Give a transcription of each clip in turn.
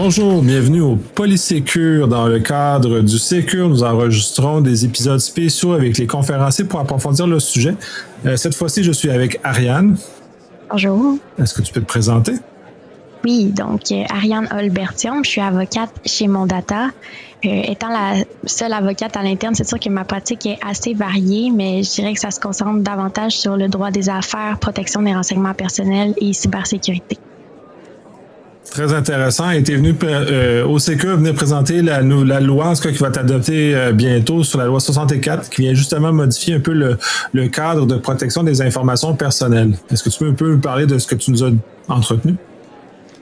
Bonjour, bienvenue au Polysécure. Dans le cadre du Sécure, nous enregistrons des épisodes spéciaux avec les conférenciers pour approfondir le sujet. Cette fois-ci, je suis avec Ariane. Bonjour. Est-ce que tu peux te présenter? Oui, donc Ariane Olbertium, je suis avocate chez Mondata. Étant la seule avocate à l'interne, c'est sûr que ma pratique est assez variée, mais je dirais que ça se concentre davantage sur le droit des affaires, protection des renseignements personnels et cybersécurité. Très intéressant. Et tu es venu au Sécure venir présenter la loi, en tout cas, qui va être adoptée bientôt sur la loi 64, qui vient justement modifier un peu le cadre de protection des informations personnelles. Est-ce que tu peux un peu nous parler de ce que tu nous as entretenu?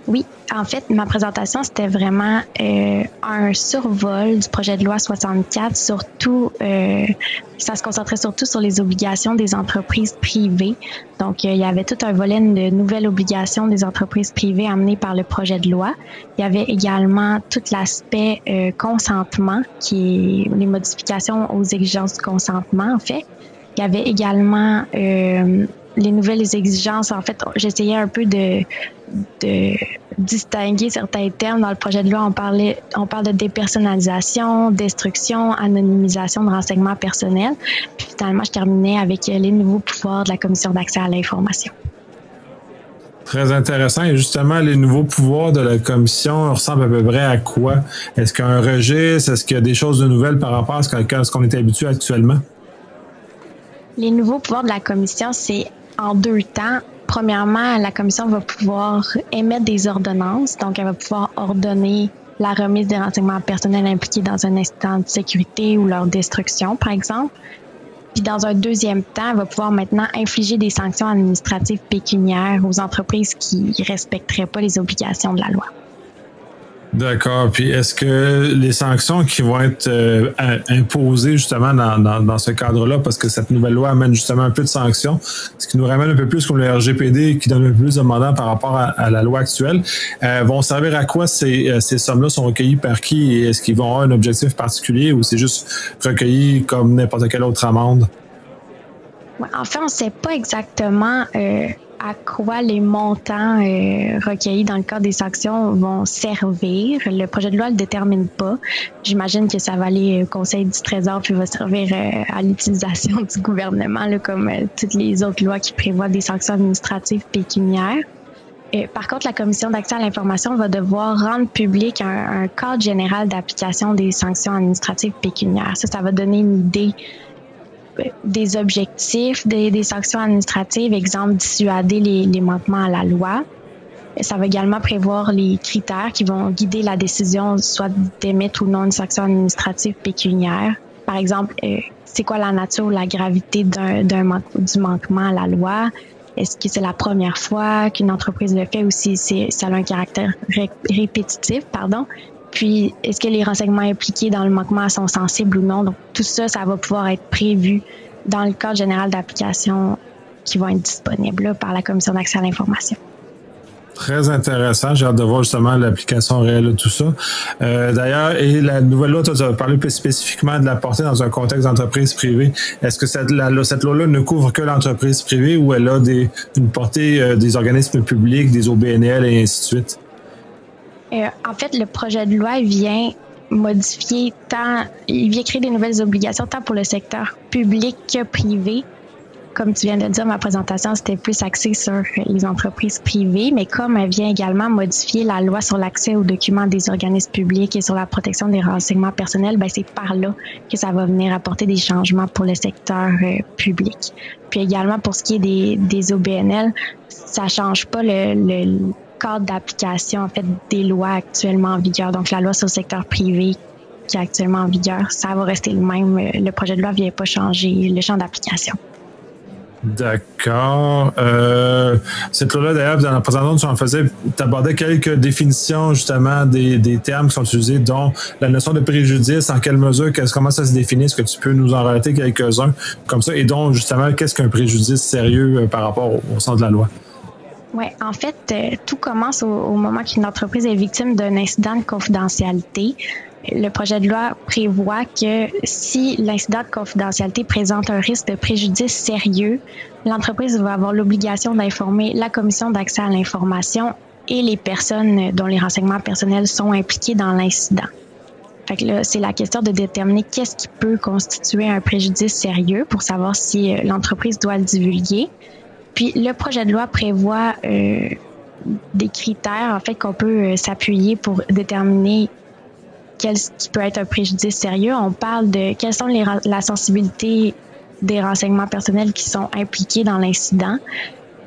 Oui, en fait, ma présentation, c'était vraiment un survol du projet de loi 64, surtout, ça se concentrait surtout sur les obligations des entreprises privées. Donc, il y avait tout un volet de nouvelles obligations des entreprises privées amenées par le projet de loi. Il y avait également tout l'aspect consentement, qui est les modifications aux exigences du consentement, en fait. Il y avait également les nouvelles exigences. En fait, j'essayais un peu de distinguer certains termes. Dans le projet de loi, on parle de dépersonnalisation, destruction, anonymisation de renseignements personnels. Puis finalement, je terminais avec les nouveaux pouvoirs de la Commission d'accès à l'information. Très intéressant. Et justement, les nouveaux pouvoirs de la Commission ressemblent à peu près à quoi? Est-ce qu'il y a un registre? Est-ce qu'il y a des choses de nouvelles par rapport à ce qu'on est habitué actuellement? Les nouveaux pouvoirs de la Commission, c'est en deux temps. Premièrement, la Commission va pouvoir émettre des ordonnances, donc elle va pouvoir ordonner la remise des renseignements personnels impliqués dans un incident de sécurité ou leur destruction, par exemple. Puis dans un deuxième temps, elle va pouvoir maintenant infliger des sanctions administratives pécuniaires aux entreprises qui ne respecteraient pas les obligations de la loi. D'accord. Puis est-ce que les sanctions qui vont être imposées justement dans ce cadre-là, parce que cette nouvelle loi amène justement un peu de sanctions, ce qui nous ramène un peu plus comme le RGPD qui donne un peu plus de mandats par rapport à la loi actuelle, vont servir à quoi ces sommes-là sont recueillies par qui et est-ce qu'ils vont avoir un objectif particulier ou c'est juste recueilli comme n'importe quelle autre amende? Ouais, en fait, on ne sait pas exactement à quoi les montants recueillis dans le cadre des sanctions vont servir. Le projet de loi ne le détermine pas. J'imagine que ça va aller au Conseil du Trésor puis va servir à l'utilisation du gouvernement, là, comme toutes les autres lois qui prévoient des sanctions administratives pécuniaires. Par contre, la Commission d'accès à l'information va devoir rendre public un cadre général d'application des sanctions administratives pécuniaires. Ça va donner une idée des objectifs des sanctions administratives, exemple dissuader les manquements à la loi. Ça va également prévoir les critères qui vont guider la décision soit d'émettre ou non une sanction administrative pécuniaire. Par exemple, c'est quoi la nature ou la gravité du manquement à la loi? Est-ce que c'est la première fois qu'une entreprise le fait ou si ça a un caractère répétitif, Puis, est-ce que les renseignements impliqués dans le manquement sont sensibles ou non? Donc, tout ça, ça va pouvoir être prévu dans le cadre général d'application qui va être disponible là, par la Commission d'accès à l'information. Très intéressant. J'ai hâte de voir justement l'application réelle de tout ça. D'ailleurs, et la nouvelle loi, tu as parlé plus spécifiquement de la portée dans un contexte d'entreprise privée. Est-ce que cette loi-là ne couvre que l'entreprise privée ou elle a une portée des organismes publics, des OBNL et ainsi de suite? En fait, le projet de loi vient modifier il vient créer des nouvelles obligations tant pour le secteur public que privé. Comme tu viens de le dire, ma présentation, c'était plus axée sur les entreprises privées, mais comme elle vient également modifier la loi sur l'accès aux documents des organismes publics et sur la protection des renseignements personnels, c'est par là que ça va venir apporter des changements pour le secteur public. Puis également, pour ce qui est des OBNL, ça change pas le cadre d'application, en fait, des lois actuellement en vigueur. Donc, la loi sur le secteur privé qui est actuellement en vigueur, ça va rester le même. Le projet de loi ne vient pas changer le champ d'application. D'accord. Cette loi-là, d'ailleurs, dans la présentation, tu abordais quelques définitions, justement, des termes qui sont utilisés, dont la notion de préjudice, en quelle mesure, comment ça se définit, est-ce que tu peux nous en relater quelques-uns comme ça, et donc, justement, qu'est-ce qu'un préjudice sérieux par rapport au sens de la loi? Oui, en fait, tout commence au moment qu'une entreprise est victime d'un incident de confidentialité. Le projet de loi prévoit que si l'incident de confidentialité présente un risque de préjudice sérieux, l'entreprise va avoir l'obligation d'informer la Commission d'accès à l'information et les personnes dont les renseignements personnels sont impliqués dans l'incident. Fait que là, c'est la question de déterminer qu'est-ce qui peut constituer un préjudice sérieux pour savoir si l'entreprise doit le divulguer. Puis le projet de loi prévoit des critères en fait qu'on peut s'appuyer pour déterminer qui peut être un préjudice sérieux. On parle de quelles sont la sensibilité des renseignements personnels qui sont impliqués dans l'incident,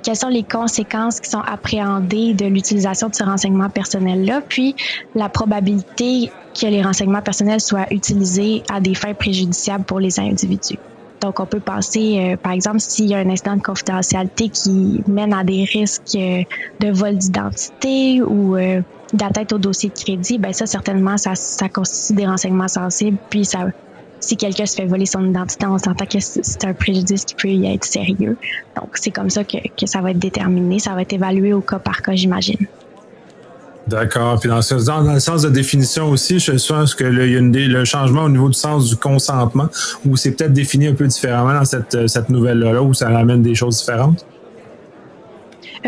quelles sont les conséquences qui sont appréhendées de l'utilisation de ce renseignement personnel-là, puis la probabilité que les renseignements personnels soient utilisés à des fins préjudiciables pour les individus. Donc, on peut penser, par exemple, s'il y a un incident de confidentialité qui mène à des risques de vol d'identité ou d'atteinte au dossier de crédit, ben ça, certainement, ça constitue des renseignements sensibles. Puis, si quelqu'un se fait voler son identité, on s'entend que c'est un préjudice qui peut y être sérieux. Donc, c'est comme ça que ça va être déterminé. Ça va être évalué au cas par cas, j'imagine. D'accord. Puis dans le sens de définition aussi, je pense que il y a le changement au niveau du sens du consentement, où c'est peut-être défini un peu différemment dans cette nouvelle-là, où ça amène des choses différentes.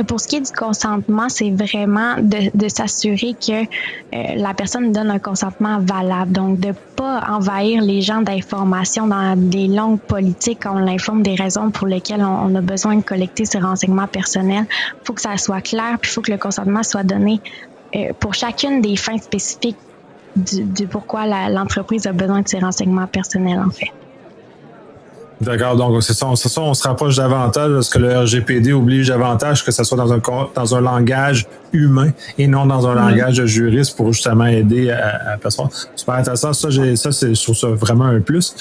Pour ce qui est du consentement, c'est vraiment de s'assurer que la personne donne un consentement valable. Donc, de pas envahir les gens d'informations dans des longues politiques quand on l'informe des raisons pour lesquelles on a besoin de collecter ces renseignements personnels. Il faut que ça soit clair, puis il faut que le consentement soit donné pour chacune des fins spécifiques du pourquoi l'entreprise a besoin de ces renseignements personnels, en fait. D'accord, donc c'est ça, on se rapproche davantage parce que le RGPD oblige davantage que ça soit dans un langage humain et non dans un langage de juriste pour justement aider à personne. Super intéressant, je trouve ça vraiment un plus.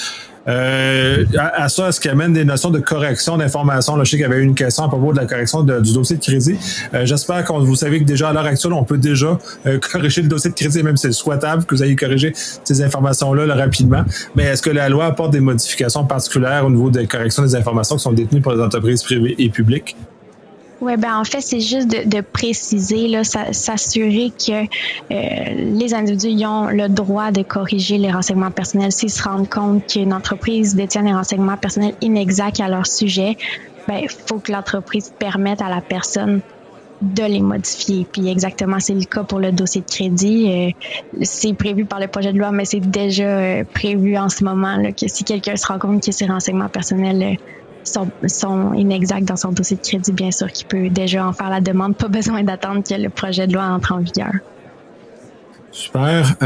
À ça, est-ce qu'il amène des notions de correction d'informations? Là, je sais qu'il y avait eu une question à propos de la correction du dossier de crédit. J'espère que vous savez que déjà à l'heure actuelle, on peut déjà corriger le dossier de crédit, même si c'est souhaitable que vous ayez corrigé ces informations-là rapidement. Mais est-ce que la loi apporte des modifications particulières au niveau de correction des informations qui sont détenues par les entreprises privées et publiques? Oui, en fait, c'est juste de préciser, là, s'assurer que les individus ont le droit de corriger les renseignements personnels s'ils se rendent compte qu'une entreprise détient des renseignements personnels inexacts à leur sujet. Il faut que l'entreprise permette à la personne de les modifier. Puis exactement, c'est le cas pour le dossier de crédit. C'est prévu par le projet de loi, mais c'est déjà prévu en ce moment là, que si quelqu'un se rend compte que ses renseignements personnels sont inexacts dans son dossier de crédit, bien sûr qu'il peut déjà en faire la demande. Pas besoin d'attendre que le projet de loi entre en vigueur. Super.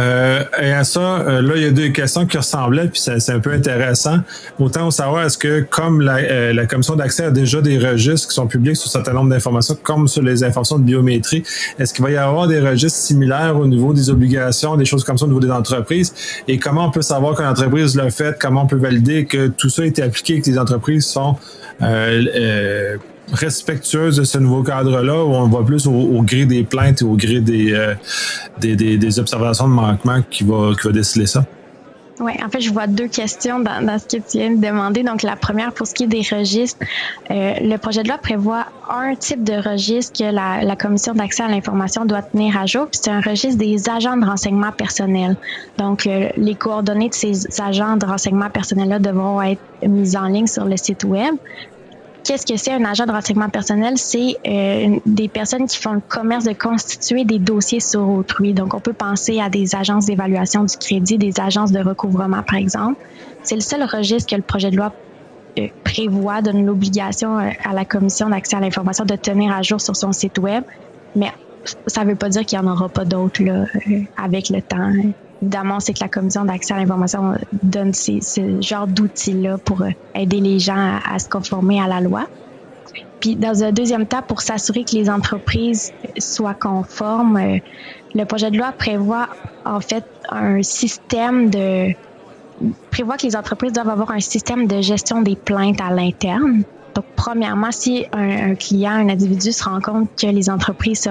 Et à ça, là, il y a deux questions qui ressemblaient, puis c'est un peu intéressant. Autant savoir, est-ce que, comme la Commission d'accès a déjà des registres qui sont publics sur un certain nombre d'informations, comme sur les informations de biométrie, est-ce qu'il va y avoir des registres similaires au niveau des obligations, des choses comme ça au niveau des entreprises? Et comment on peut savoir qu'une entreprise l'a fait? Comment on peut valider que tout ça a été appliqué et que les entreprises sont respectueuses de ce nouveau cadre-là, où on va plus au gré des plaintes et au gré des observations de manquement qui va déceler ça? Oui, en fait, je vois deux questions dans ce que tu viens de demander. Donc, la première, pour ce qui est des registres, le projet de loi prévoit un type de registre que la Commission d'accès à l'information doit tenir à jour, puis c'est un registre des agents de renseignement personnel. Donc, les coordonnées de ces agents de renseignement personnel-là devront être mises en ligne sur le site Web. Qu'est-ce que c'est un agent de renseignement personnel? C'est des personnes qui font le commerce de constituer des dossiers sur autrui. Donc, on peut penser à des agences d'évaluation du crédit, des agences de recouvrement, par exemple. C'est le seul registre que le projet de loi prévoit, donne l'obligation à la Commission d'accès à l'information de tenir à jour sur son site Web. Mais ça ne veut pas dire qu'il n'y en aura pas d'autres là, avec le temps. Évidemment, on sait que la Commission d'accès à l'information donne ce genre d'outils-là pour aider les gens à se conformer à la loi. Puis, dans un deuxième temps, pour s'assurer que les entreprises soient conformes, le projet de loi prévoit, en fait, prévoit que les entreprises doivent avoir un système de gestion des plaintes à l'interne. Donc, premièrement, si un client, un individu se rend compte que les entreprises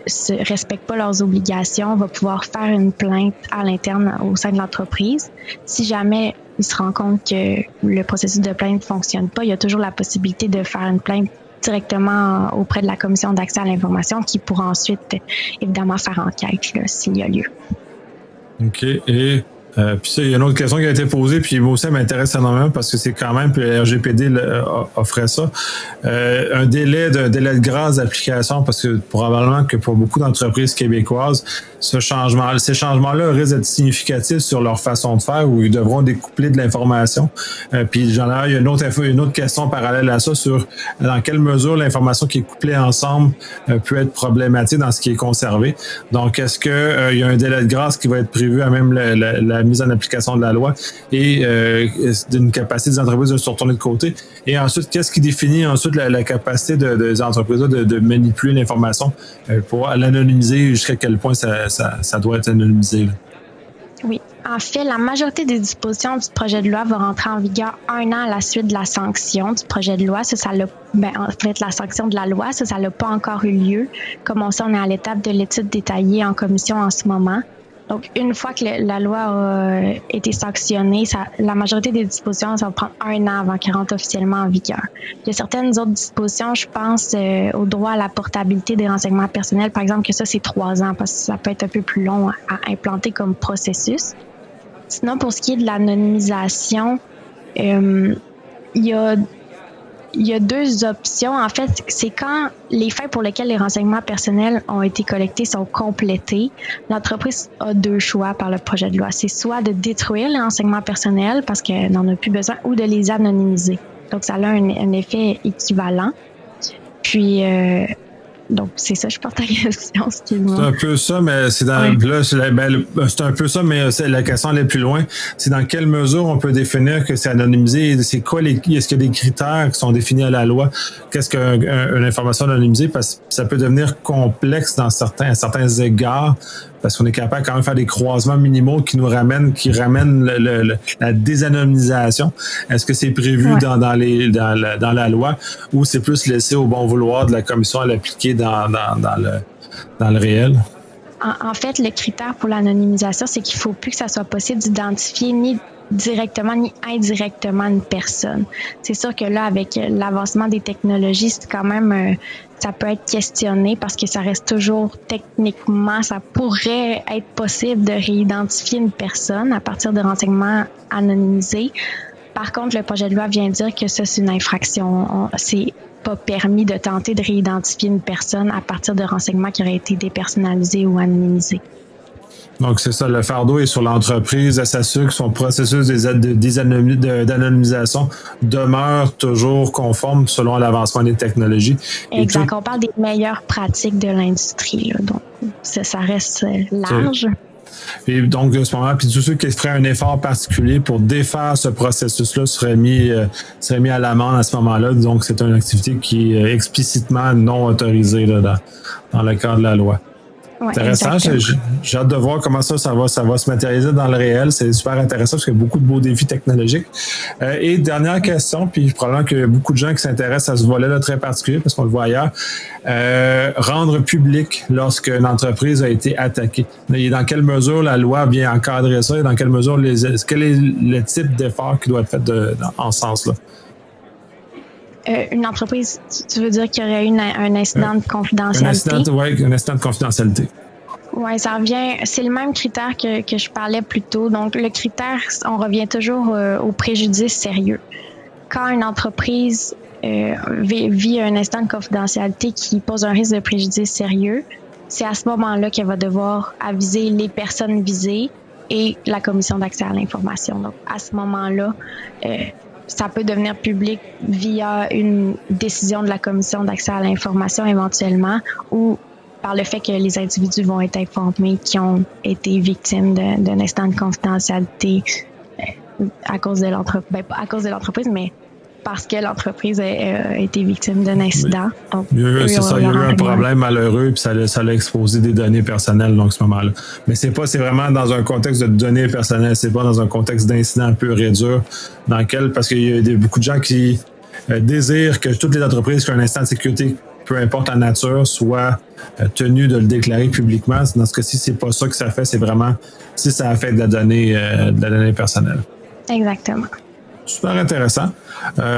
se respectent pas leurs obligations, va pouvoir faire une plainte à l'interne au sein de l'entreprise. Si jamais il se rend compte que le processus de plainte ne fonctionne pas, il y a toujours la possibilité de faire une plainte directement auprès de la Commission d'accès à l'information qui pourra ensuite, évidemment, faire enquête là, s'il y a lieu. OK. Et Puis ça, il y a une autre question qui a été posée, puis moi aussi, elle m'intéresse énormément parce que c'est quand même, puis le RGPD offrait ça, un délai de grâce d'application, parce que probablement que pour beaucoup d'entreprises québécoises, ces changements-là risquent d'être significatifs sur leur façon de faire, où ils devront découpler de l'information. Puis il y a une autre question parallèle à ça sur dans quelle mesure l'information qui est couplée ensemble peut être problématique dans ce qui est conservé. Donc, est-ce qu'il y a un délai de grâce qui va être prévu à même la mise en application de la loi et d'une capacité des entreprises de se retourner de côté? Et ensuite, qu'est-ce qui définit ensuite la capacité des entreprises de manipuler l'information pour l'anonymiser, jusqu'à quel point ça doit être anonymisé? Là? Oui. En fait, la majorité des dispositions du projet de loi vont rentrer en vigueur 1 an à la suite de la sanction du projet de loi. En fait, la sanction de la loi, ça n'a pas encore eu lieu. Comme on sait, on est à l'étape de l'étude détaillée en commission en ce moment. Donc, une fois que la loi a été sanctionnée, la majorité des dispositions, ça va prendre 1 an avant qu'elle rentre officiellement en vigueur. Il y a certaines autres dispositions, je pense au droit à la portabilité des renseignements personnels, par exemple, que ça, c'est 3 ans, parce que ça peut être un peu plus long à implanter comme processus. Sinon, pour ce qui est de l'anonymisation, il y a 2 options. En fait, c'est quand les fins pour lesquelles les renseignements personnels ont été collectés sont complétés. L'entreprise a 2 choix par le projet de loi. C'est soit de détruire les renseignements personnels parce qu'elle n'en a plus besoin, ou de les anonymiser. Donc, ça a un effet équivalent. Puis, donc, c'est ça, je porte ta question, excuse-moi. C'est un peu ça, mais c'est dans là, c'est un peu ça, mais la question allait plus loin. C'est dans quelle mesure on peut définir que c'est anonymisé? C'est quoi est-ce qu'il y a des critères qui sont définis à la loi? Qu'est-ce qu'une information anonymisée? Parce que ça peut devenir complexe à certains égards, parce qu'on est capable quand même de faire des croisements minimaux qui ramènent la désanonymisation. Est-ce que c'est prévu dans la loi, ou c'est plus laissé au bon vouloir de la commission à l'appliquer dans le réel? En fait, le critère pour l'anonymisation, c'est qu'il ne faut plus que ça soit possible d'identifier ni directement ni indirectement une personne. C'est sûr que là, avec l'avancement des technologies, c'est quand même, ça peut être questionné parce que ça reste toujours techniquement, ça pourrait être possible de réidentifier une personne à partir de renseignements anonymisés. Par contre, le projet de loi vient dire que ça, c'est une infraction. C'est pas permis de tenter de réidentifier une personne à partir de renseignements qui auraient été dépersonnalisés ou anonymisés. Donc, c'est ça, le fardeau est sur l'entreprise de s'assurer que son processus d'anonymisation demeure toujours conforme selon l'avancement des technologies. Exact. On parle des meilleures pratiques de l'industrie, là, donc ça reste large. Et donc, à ce moment-là, puis tous ceux qui feraient un effort particulier pour défaire ce processus-là seraient mis à l'amende à ce moment-là. Donc, c'est une activité qui est explicitement non autorisée là, dans le cadre de la loi. Ouais, intéressant. J'ai hâte de voir comment ça va se matérialiser dans le réel. C'est super intéressant parce qu'il y a beaucoup de beaux défis technologiques. Et dernière question, puis probablement qu'il y a beaucoup de gens qui s'intéressent à ce volet-là très particulier parce qu'on le voit ailleurs. Rendre public lorsqu'une entreprise a été attaquée. Et dans quelle mesure la loi vient encadrer ça et dans quelle mesure quel est le type d'effort qui doit être fait en ce sens-là? Une entreprise, tu veux dire qu'il y aurait eu un incident de confidentialité? Un incident de confidentialité. Oui, ça revient. C'est le même critère que je parlais plus tôt. Donc, le critère, on revient toujours au préjudice sérieux. Quand une entreprise vit un incident de confidentialité qui pose un risque de préjudice sérieux, c'est à ce moment-là qu'elle va devoir aviser les personnes visées et la commission d'accès à l'information. Donc, à ce moment-là, ça peut devenir public via une décision de la commission d'accès à l'information éventuellement, ou par le fait que les individus vont être informés qui ont été victimes d'un instant de confidentialité à cause de l'entreprise, pas à cause de l'entreprise, mais parce que l'entreprise a été victime d'un incident. Donc, c'est ça, il y a eu un problème malheureux, puis ça l'a exposé des données personnelles donc, à ce moment-là. Mais c'est vraiment dans un contexte de données personnelles, c'est pas dans un contexte d'incident pur et dur, dans lequel, parce qu'il y a beaucoup de gens qui désirent que toutes les entreprises qui ont un instant de sécurité, peu importe la nature, soient tenues de le déclarer publiquement. Dans ce cas-ci, c'est pas ça que ça fait, c'est vraiment si ça affecte de la donnée personnelle. Exactement. Super intéressant.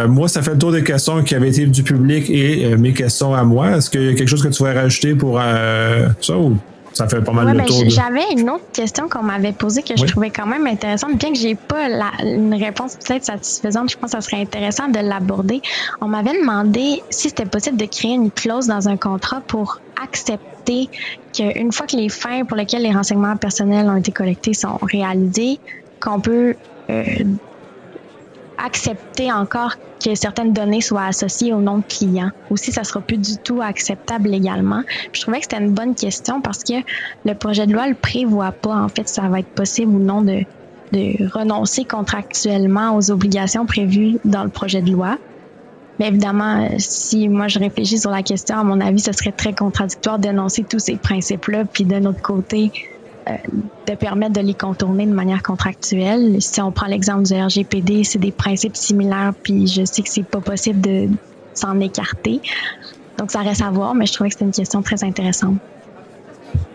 Moi, ça fait le tour des questions qui avaient été du public et mes questions à moi. Est-ce qu'il y a quelque chose que tu voudrais rajouter pour ça? Ou? Ça fait pas mal Ouais, le tour. J'avais une autre question qu'on m'avait posée que je trouvais quand même intéressante. Bien que j'ai pas une réponse peut-être satisfaisante, je pense que ça serait intéressant de l'aborder. On m'avait demandé si c'était possible de créer une clause dans un contrat pour accepter qu'une fois que les fins pour lesquelles les renseignements personnels ont été collectés sont réalisés, qu'on peut accepter encore que certaines données soient associées au nom de client, ou si ça sera plus du tout acceptable légalement. Puis je trouvais que c'était une bonne question parce que le projet de loi le prévoit pas. En fait, ça va être possible ou non de renoncer contractuellement aux obligations prévues dans le projet de loi. Mais évidemment, si moi je réfléchis sur la question, à mon avis, ce serait très contradictoire d'énoncer tous ces principes-là, puis d'un autre côté, de permettre de les contourner de manière contractuelle. Si on prend l'exemple du RGPD, c'est des principes similaires, puis je sais que c'est pas possible de s'en écarter. Donc, ça reste à voir, mais je trouvais que c'était une question très intéressante.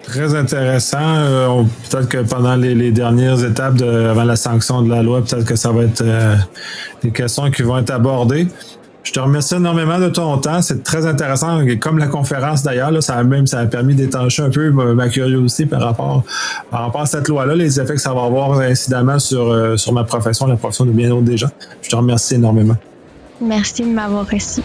Très intéressant. Peut-être que pendant les dernières étapes avant la sanction de la loi, peut-être que ça va être des questions qui vont être abordées. Je te remercie énormément de ton temps. C'est très intéressant. Et comme la conférence d'ailleurs, là, ça a permis d'étancher un peu ma curiosité par rapport à cette loi-là, les effets que ça va avoir incidemment sur ma profession, la profession de bien d'autres des gens. Je te remercie énormément. Merci de m'avoir reçu.